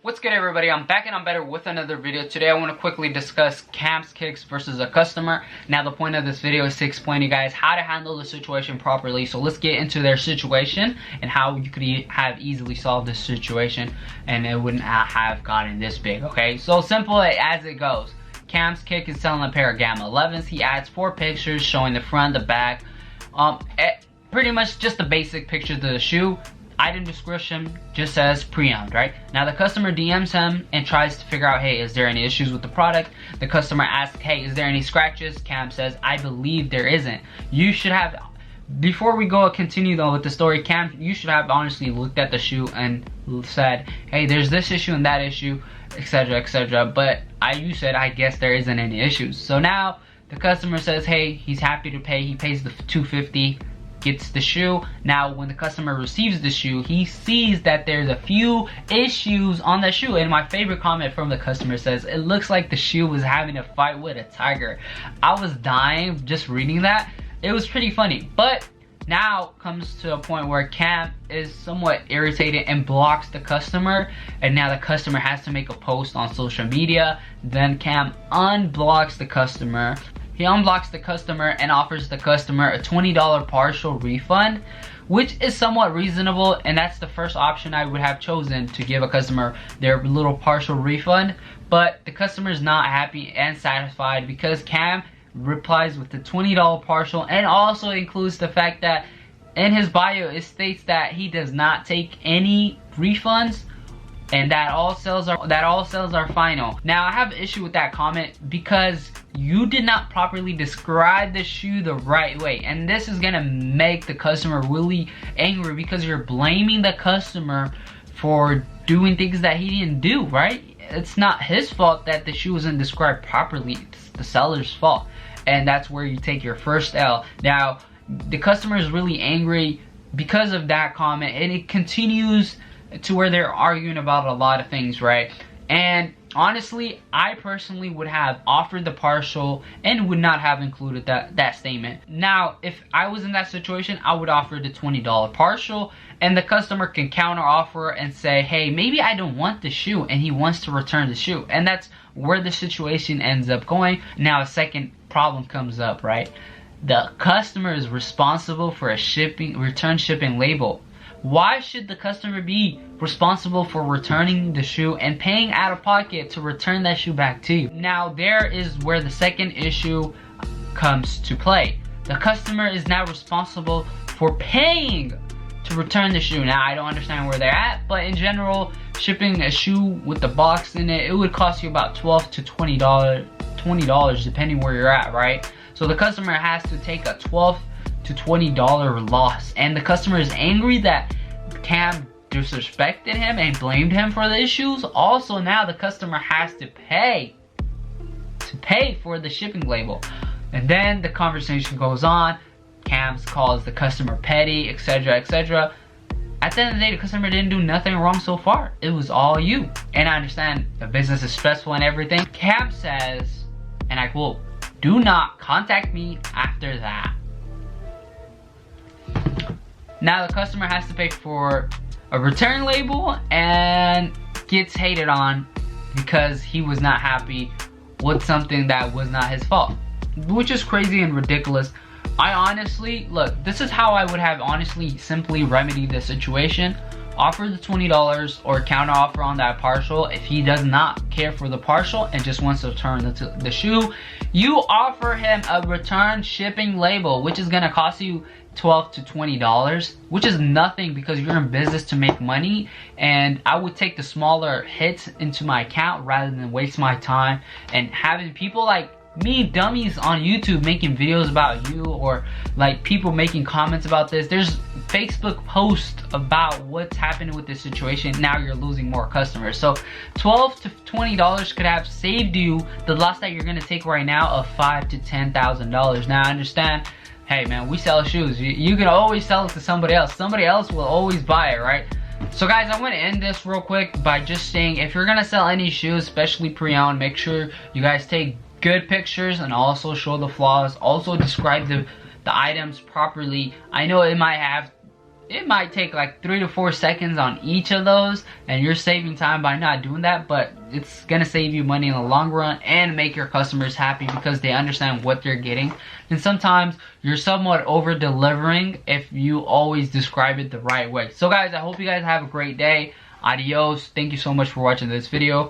What's good, everybody? I'm back and I'm better with another video. Today I want to quickly discuss Cam's kicks versus a customer. Now the point of this video is to explain to you guys how to handle the situation properly. So let's get into their situation and how you could have easily solved this situation and it wouldn't have gotten this big, okay? So simple as it goes. Cam's kick is selling a pair of Gamma 11s. He adds 4 pictures showing the front, the back, pretty much just the basic pictures of the shoe. Item description just says pre-owned, right? Now the customer DMs him and tries to figure out, hey, is there any issues with the product? The customer asks, hey, is there any scratches? Cam says, I believe there isn't. You should have, before we continue though with the story, Cam, you should have honestly looked at the shoe and said, hey, there's this issue and that issue, etc, etc. But you said, I guess there isn't any issues. So now the customer says, hey, he's happy to pay. He pays the $250. Gets the shoe. Now when the customer receives the shoe, he sees that there's a few issues on the shoe, and my favorite comment from the customer says, it looks like the shoe was having a fight with a tiger. I was dying just reading that. It was pretty funny, but now comes to a point where Cam is somewhat irritated and blocks the customer, and now the customer has to make a post on social media. Then Cam unblocks the customer. He unblocks the customer and offers the customer a $20 partial refund, which is somewhat reasonable, and that's the first option I would have chosen, to give a customer their little partial refund. But the customer is not happy and satisfied because Cam replies with the $20 partial and also includes the fact that in his bio it states that he does not take any refunds and that all sales are final. Now I have an issue with that comment because you did not properly describe the shoe the right way, and this is gonna make the customer really angry because you're blaming the customer for doing things that he didn't do, right? It's not his fault that the shoe wasn't described properly. It's the seller's fault, and that's where you take your first L. Now the customer is really angry because of that comment, and it continues to where they're arguing about a lot of things, right? And honestly, I personally would have offered the partial and would not have included that statement. Now, if I was in that situation, I would offer the $20 partial, and the customer can counter offer and say, hey, maybe I don't want the shoe, and he wants to return the shoe. And that's where the situation ends up going. Now a second problem comes up, right? The customer is responsible for a return shipping label. Why should the customer be responsible for returning the shoe and paying out of pocket to return that shoe back to you? Now there is where the second issue comes to play. The customer is now responsible for paying to return the shoe. Now I don't understand where they're at, but in general, shipping a shoe with the box in it, it would cost you about $12 to $20 depending where you're at, right? So the customer has to take a $12 to $20 loss, and the customer is angry that Cam disrespected him and blamed him for the issues. Also now the customer has to pay for the shipping label, and then the conversation goes on. Cam calls the customer petty, etc, etc. At the end of the day, the customer didn't do nothing wrong so far. It was all you. And I understand the business is stressful and everything. Cam says, and I quote, do not contact me after that. Now the customer has to pay for a return label and gets hated on because he was not happy with something that was not his fault, which is crazy and ridiculous. I honestly, look, this is how I would have honestly simply remedied the situation. Offer the $20 or counter offer on that partial. If he does not care for the partial and just wants to return the shoe, you offer him a return shipping label, which is gonna cost you $12 to $20, which is nothing because you're in business to make money, and I would take the smaller hits into my account rather than waste my time and having people like me, dummies on YouTube, making videos about you, or like people making comments about this. There's Facebook posts about what's happening with this situation. Now you're losing more customers. So $12 to $20 could have saved you the loss that you're gonna take right now of $5,000 to $10,000. Now I understand, hey man, we sell shoes. You can always sell it to somebody else. Somebody else will always buy it, right? So guys, I want to end this real quick by just saying, if you're gonna sell any shoes, especially pre-owned, make sure you guys take good pictures and also show the flaws. Also describe the items properly. I know it might have it might take like 3 to 4 seconds on each of those, and you're saving time by not doing that, but it's gonna save you money in the long run and make your customers happy because they understand what they're getting. And sometimes you're somewhat over delivering if you always describe it the right way. So guys, I hope you guys have a great day. Adios. Thank you so much for watching this video.